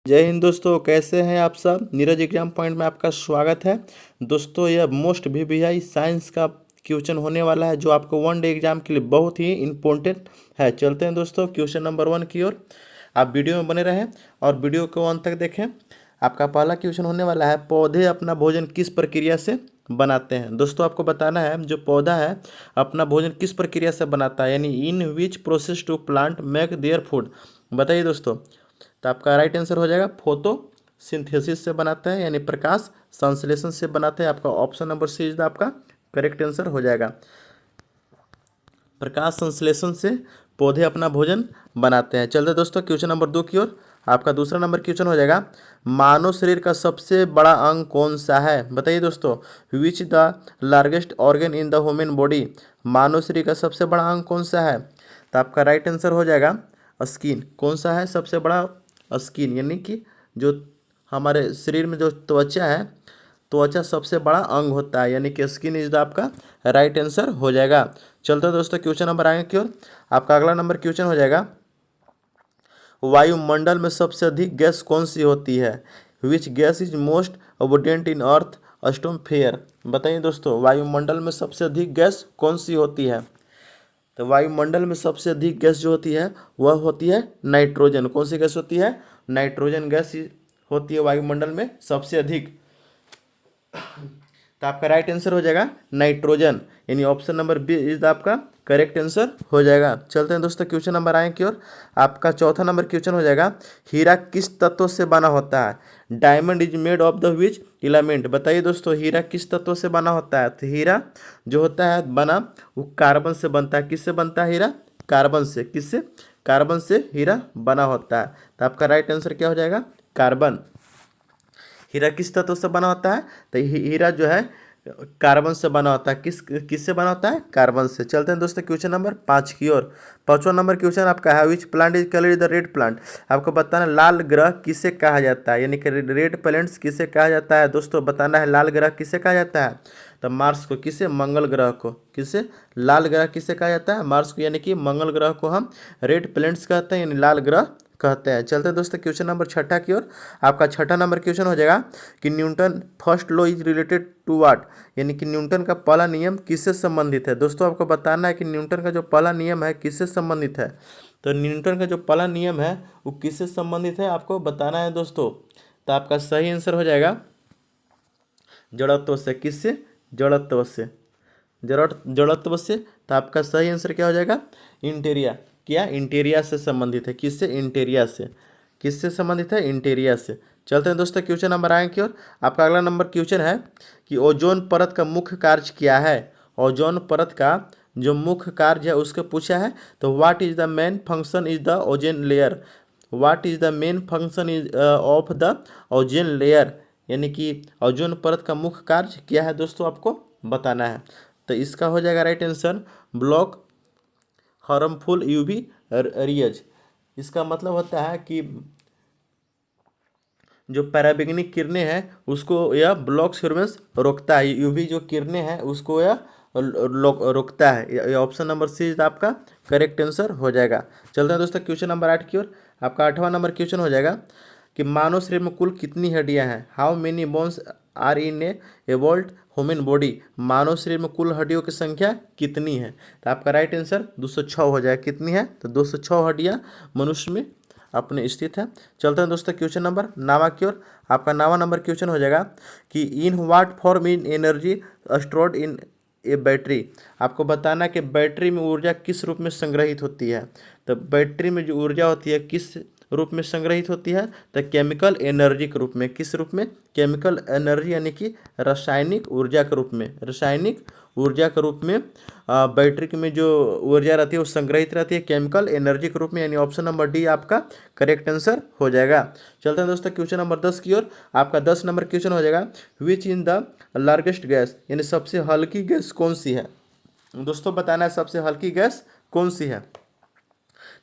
जय हिंद दोस्तों, कैसे हैं आप सब। नीरज एग्जाम पॉइंट में आपका स्वागत है। दोस्तों यह मोस्ट वीवीआई साइंस का क्वेश्चन होने वाला है जो आपको वन डे एग्जाम के लिए बहुत ही इम्पोर्टेंट है। चलते हैं दोस्तों क्वेश्चन नंबर 1 की ओर। आप वीडियो में बने रहें और वीडियो को अंत तक देखें। आपका पहला क्वेश्चन होने वाला है, पौधे अपना भोजन किस प्रक्रिया से बनाते हैं। दोस्तों आपको बताना है जो पौधा है अपना भोजन किस प्रक्रिया से बनाता है, यानी in which process to plant make their food. बताइए दोस्तों। तो आपका राइट आंसर हो जाएगा फोटो सिंथेसिस से बनाता है, यानी प्रकाश संश्लेषण से बनाते हैं। आपका ऑप्शन नंबर सी इज आपका करेक्ट आंसर हो जाएगा। प्रकाश संश्लेषण से पौधे अपना भोजन बनाते हैं। चलते दोस्तों क्वेश्चन नंबर 2 की ओर। आपका दूसरा नंबर क्वेश्चन हो जाएगा, मानव शरीर का सबसे बड़ा अंग कौन सा है। बताइए दोस्तों, which the largest organ in the human body. मानव शरीर का सबसे बड़ा अंग कौन सा है। तो आपका राइट आंसर हो जाएगा स्किन। कौन सा है सबसे बड़ा, स्किन, यानी कि जो हमारे शरीर में जो त्वचा है, त्वचा सबसे बड़ा अंग होता है, यानी कि स्किन इज द आपका राइट आंसर हो जाएगा। चलते हैं दोस्तों क्वेश्चन नंबर आगे की ओर। आपका अगला नंबर क्वेश्चन हो जाएगा, वायुमंडल में सबसे अधिक गैस कौन सी होती है। Which gas is most abundant in earth atmosphere. बताइए दोस्तों, वायुमंडल में सबसे अधिक गैस कौन सी होती है। तो वायुमंडल में सबसे अधिक गैस जो होती है वह होती है नाइट्रोजन। कौन सी गैस होती है, नाइट्रोजन गैस होती है वायुमंडल में सबसे अधिक। तो आपका राइट आंसर हो जाएगा नाइट्रोजन, यानी ऑप्शन नंबर बी इज आपका करेक्ट आंसर हो जाएगा। चलते हैं दोस्तों क्वेश्चन नंबर आए की ओर। आपका चौथा नंबर क्वेश्चन हो जाएगा, हीरा किस तत्व से बना होता है। Diamond is made of the which element. बताइए दोस्तों, हीरा किस तत्व से बना होता है। तो हीरा जो होता है बना वो कार्बन से बनता है। किससे बनता है हीरा, कार्बन से। किससे, कार्बन से हीरा बना होता है। तो आपका राइट आंसर क्या हो जाएगा, कार्बन। हीरा किस तत्व से बना होता है, तो हीरा जो है कार्बन से बना होता है। किससे बना होता है, कार्बन से। चलते हैं दोस्तों क्वेश्चन नंबर 5 की ओर। पांचवा नंबर क्वेश्चन आपका है, which plant is colour the red plant. आपको बताना है लाल ग्रह किसे कहा जाता है, यानी कि रेड प्लांट्स किसे कहा जाता है। दोस्तों बताना है लाल ग्रह किसे कहा जाता है। तो मार्स को। किसे, मंगल ग्रह को। किसे, लाल ग्रह किसे कहा जाता है, मार्स को, यानी कि मंगल ग्रह को हम रेड प्लैनेट्स कहते हैं, यानी लाल ग्रह कहते हैं। चलते हैं दोस्तों क्वेश्चन नंबर 6 की ओर। आपका छठा नंबर क्वेश्चन हो जाएगा कि Newton first law is related to what, यानी कि न्यूटन का पहला नियम किससे संबंधित है। दोस्तों आपको बताना है कि न्यूटन का जो पहला नियम है किससे संबंधित है। तो न्यूटन का जो पहला नियम है वो किससे संबंधित है आपको बताना है दोस्तों। तो आपका सही आंसर हो जाएगा जड़त्व से। किससे, जड़त्व से। जड़त्व से। तो आपका सही आंसर क्या हो जाएगा, इंटेरिया। क्या, इंटेरिया से संबंधित है। किससे, इंटेरिया से। किससे संबंधित है, इंटेरिया से। चलते हैं दोस्तों क्वेश्चन नंबर आगे की ओर। आपका अगला नंबर क्वेश्चन है कि ओजोन परत का मुख्य कार्य क्या है। ओजोन परत का जो मुख्य कार्य है उसको पूछा है। तो what is the main function is the ozone layer. What is the main function is of the ozone layer, यानी कि ओजोन परत का मुख्य कार्य क्या है दोस्तों आपको बताना है। तो इसका हो जाएगा right answer block harmful UV rays. इसका मतलब होता है कि जो पराबैंगनी किरणें हैं उसको यह ब्लॉक सूर्यवंश रोकता है। यूवी जो किरणें हैं उसको यह रोकता है। ये ऑप्शन नंबर सी इज आपका करेक्ट आंसर हो जाएगा। चलते हैं दोस्तों क्वेश्चन नंबर 8 की ओर। आपका 8वां नंबर क्वेश्चन हो जाएगा कि मानव शरीर में कुल कितनी हड्डियां हैं। How many bones are in a evolved human body. मानव शरीर में कुल हड्डियों की संख्या कितनी है। तो आपका राइट आंसर 206 हो जाएगा। कितनी है, तो 206 हड्डियां मनुष्य में अपने स्थित है। चलते हैं दोस्तों क्वेश्चन नंबर 9 की ओर। आपका 9वां नंबर क्वेश्चन हो जाएगा कि in what form in energy stored in A battery. आपको बताना है कि बैटरी में ऊर्जा किस रूप में संग्रहित होती है। तो बैटरी में जो ऊर्जा होती है किस रूप में संग्रहित होती है, तो केमिकल एनर्जी के रूप में। किस रूप में, केमिकल एनर्जी, यानी कि रासायनिक ऊर्जा के रूप में। रासायनिक ऊर्जा के रूप में बैटरी में जो ऊर्जा रहती है वो संग्रहित रहती है केमिकल एनर्जी के रूप में, यानी ऑप्शन नंबर डी आपका करेक्ट आंसर हो जाएगा। चलते हैं दोस्तों क्वेश्चन नंबर 10 की ओर। आपका 10 नंबर क्वेश्चन हो जाएगा, विच इन द लार्जेस्ट गैस, यानी सबसे हल्की गैस कौन सी है। दोस्तों बताना है सबसे हल्की गैस कौन सी है।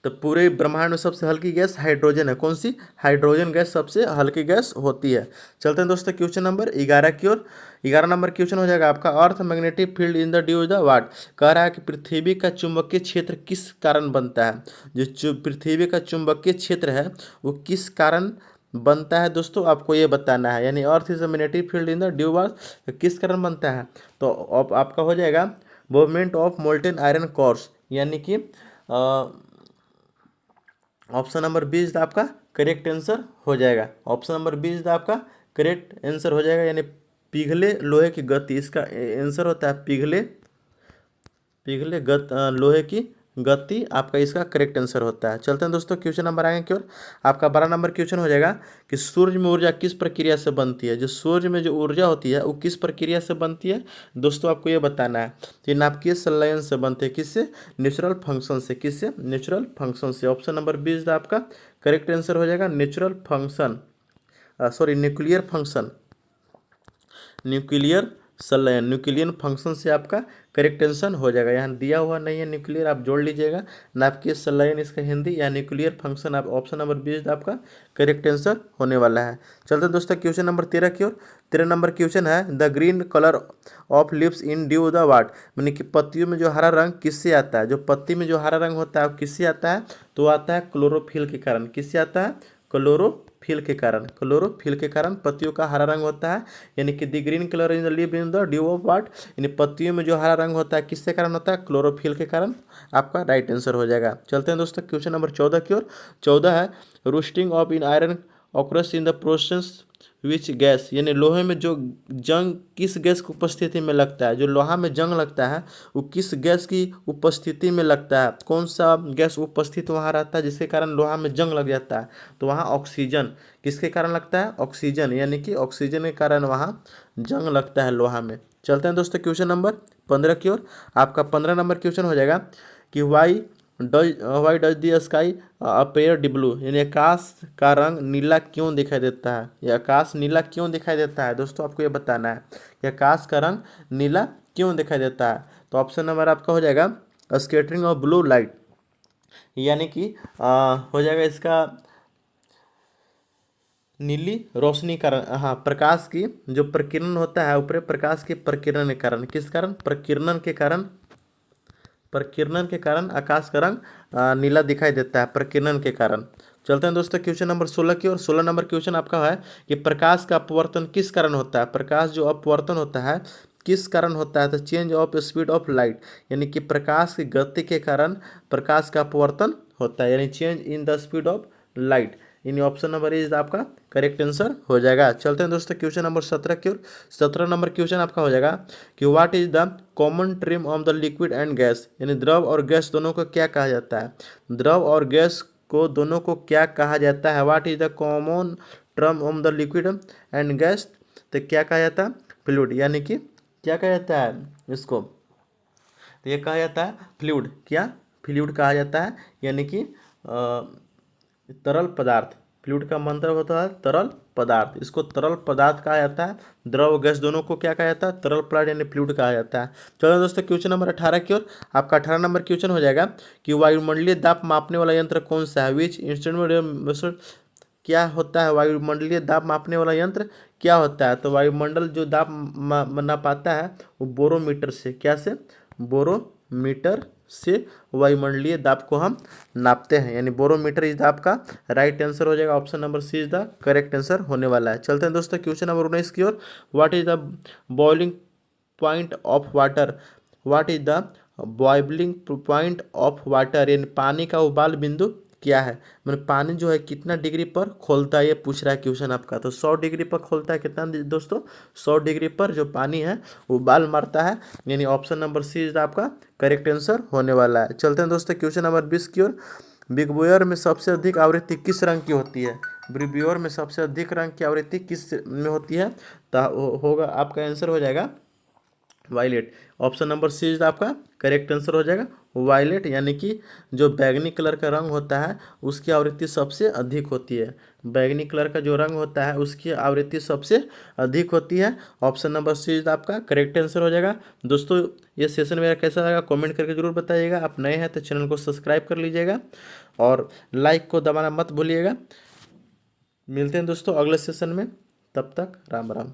तो पूरे ब्रह्मांड में सबसे हल्की गैस हाइड्रोजन है। कौन सी, हाइड्रोजन गैस सबसे हल्की गैस होती है। चलते हैं दोस्तों क्वेश्चन नंबर 11 की ओर। 11 नंबर क्वेश्चन हो जाएगा आपका, earth magnetic field in the due the वाट। कह रहा है कि पृथ्वी का चुंबकीय क्षेत्र किस कारण बनता है। जो पृथ्वी का चुंबकीय क्षेत्र है वो किस कारण बनता है दोस्तों, आपको ये बताना है। यानी earth is a magnetic field in the due bar किस कारण बनता है, तो आपका हो जाएगा movement of molten iron cores, यानी कि ऑप्शन नंबर बी इज आपका करेक्ट आंसर हो जाएगा। ऑप्शन नंबर बी इज आपका करेक्ट आंसर हो जाएगा, यानी पिघले लोहे की गति, इसका आंसर होता है पिघले लोहे की गति, आपका इसका करेक्ट आंसर होता है। चलते हैं दोस्तों क्वेश्चन नंबर आगे की ओर। आपका 12 नंबर क्वेश्चन हो जाएगा कि सूर्य में ऊर्जा किस प्रक्रिया से बनती है। जो सूर्य में जो ऊर्जा होती है वो किस प्रक्रिया से बनती है दोस्तों, आपको ये बताना है। तो ये नाभिकीय संलयन से बनते हैं, किससे, नेचुरल फंक्शन से, किससे, नेचुरल फंक्शन से। ऑप्शन नंबर बी इज आपका करेक्ट आंसर हो जाएगा, natural function, sorry nuclear function, nuclear संलयन, न्यूक्लियर फंक्शन से आपका करेक्ट आंसर हो जाएगा। यहाँ दिया हुआ नहीं है न्यूक्लियर, आप जोड़ लीजिएगा, नाभिकीय संलयन इसका हिंदी, या न्यूक्लियर फंक्शन, आप ऑप्शन नंबर 20 आपका करेक्ट आंसर होने वाला है। चलते दोस्तों क्वेश्चन नंबर 13 की ओर। 13 नंबर क्वेश्चन है the green colour of leaves in due the what, यानी कि पत्तियों में जो हरा रंग किससे आता है। जो पत्ती में जो हरा रंग होता है वो किससे आता है, तो आता है क्लोरोफिल के कारण। किससे आता है, क्लोरोफिल के कारण, क्लोरोफिल के कारण पत्तियों का हरा रंग होता है। यानी कि the green colour in the leave in the due of what, यानी पत्तियों में जो हरा रंग होता है किसके कारण होता है, क्लोरोफिल के कारण, आपका राइट आंसर हो जाएगा। चलते हैं दोस्तों क्वेश्चन नंबर 14 की ओर। 14 है rusting of in iron occurs in the process which gas, यानी लोहे में जो जंग किस गैस की उपस्थिति में लगता है। जो लोहा में जंग लगता है वो किस गैस की उपस्थिति में लगता है, कौन सा गैस उपस्थित वहाँ रहता है जिसके कारण लोहा में जंग लग जाता है, तो वहाँ ऑक्सीजन, किसके कारण लगता है, ऑक्सीजन, यानी कि ऑक्सीजन के कारण वहाँ जंग लगता है लोहा में। चलते हैं दोस्तों क्वेश्चन नंबर 15 की ओर। आपका 15 नंबर क्वेश्चन हो जाएगा कि why does the sky appear blue, यानी आकाश का रंग नीला क्यों दिखाई देता है, ये आकाश नीला क्यों दिखाई देता है दोस्तों, आपको ये बताना है कि आकाश का रंग नीला क्यों दिखाई देता है। तो ऑप्शन नंबर आपका हो जाएगा स्कैटरिंग ऑफ ब्लू लाइट, यानी कि हो जाएगा इसका नीली रोशनी कारण, हाँ, प्रकाश की जो प्रकीर्णन होता है ऊपरी प्रकाश के प्रकीर्णन के कारण, किस कारण, प्रकीर्णन के कारण, प्रकीर्णन के कारण आकाश का रंग नीला दिखाई देता है, प्रकीर्णन के कारण। चलते हैं दोस्तों क्वेश्चन नंबर 16 की ओर। 16 नंबर क्वेश्चन आपका है कि प्रकाश का अपवर्तन किस कारण होता है। प्रकाश जो अपवर्तन होता है किस कारण होता है, तो change of speed of light, यानी कि प्रकाश की गति के कारण प्रकाश का अपवर्तन होता है, यानी change in the speed of light, यानी ऑप्शन नंबर इज आपका करेक्ट आंसर हो जाएगा। चलते हैं दोस्तों क्वेश्चन नंबर 17 की ओर। 17 नंबर क्वेश्चन आपका हो जाएगा कि what is the common trim of the liquid and gas, यानी द्रव और गैस दोनों को क्या कहा जाता है। द्रव और गैस को दोनों को क्या कहा जाता है, what is the common term of the liquid and gas, तो क्या कहा जाता है, फ्लूइड, यानी कि क्या कहा जाता है इसको, तो ये कहा जाता है फ्लूइड, क्या, फ्लूइड कहा जाता है, यानी कि तरल पदार्थ। फ्लूइड का मतलब होता है तरल पदार्थ, इसको तरल पदार्थ कहा जाता है। द्रव गैस दोनों को क्या कहा जाता है, तरल पदार्थ यानी फ्लूइड कहा जाता है। चलो दोस्तों क्वेश्चन नंबर 18 की ओर। आपका 18 नंबर क्वेश्चन हो जाएगा कि वायुमंडलीय दाब मापने वाला यंत्र कौन सा है, विच इंस्ट्रूमेंट, क्या होता है वायुमंडलीय दाब मापने वाला यंत्र क्या होता है, तो वायुमंडल जो दाब नापाता है वो बोरोमीटर से, क्या से, बोरोमीटर से वायुमंडलीय दाब को हम नापते हैं, यानी बोरोमीटर इस दाब का राइट आंसर हो जाएगा। Option number C is the correct answer होने वाला है। चलते हैं दोस्तों क्वेश्चन नंबर 19 की ओर। What is the boiling point of water, what is the boiling point of water, यानी पानी का उबाल बिंदु क्या है, मतलब पानी जो है कितना डिग्री पर खोलता है, ये पूछ रहा है क्वेश्चन आपका। तो 100 डिग्री पर खोलता है, कितना दोस्तों, 100 डिग्री पर जो पानी है उबाल मारता है, यानी ऑप्शन नंबर सी इज आपका करेक्ट आंसर होने वाला है। चलते हैं दोस्तों क्वेश्चन नंबर 20 की ओर। बिग बॉयर में सबसे अधिक आवृत्ति किस रंग की होती है, बिग बॉयर में सबसे अधिक रंग की आवृत्ति किस में होती है, तो होगा आपका आंसर हो जाएगा violet. Option number C is आपका करेक्ट आंसर हो जाएगा वायलेट, यानी कि जो बैगनी कलर का रंग होता है उसकी आवृत्ति सबसे अधिक होती है। बैगनी कलर का जो रंग होता है उसकी आवृत्ति सबसे अधिक होती है। ऑप्शन नंबर सी इज आपका करेक्ट आंसर हो जाएगा। दोस्तों ये सेशन मेरा कैसा लगा कमेंट करके जरूर बताइएगा। आप नए हैं तो चैनल को सब्सक्राइब कर लीजिएगा और लाइक को दबाना मत भूलिएगा। मिलते हैं दोस्तों अगले सेशन में, तब तक राम राम।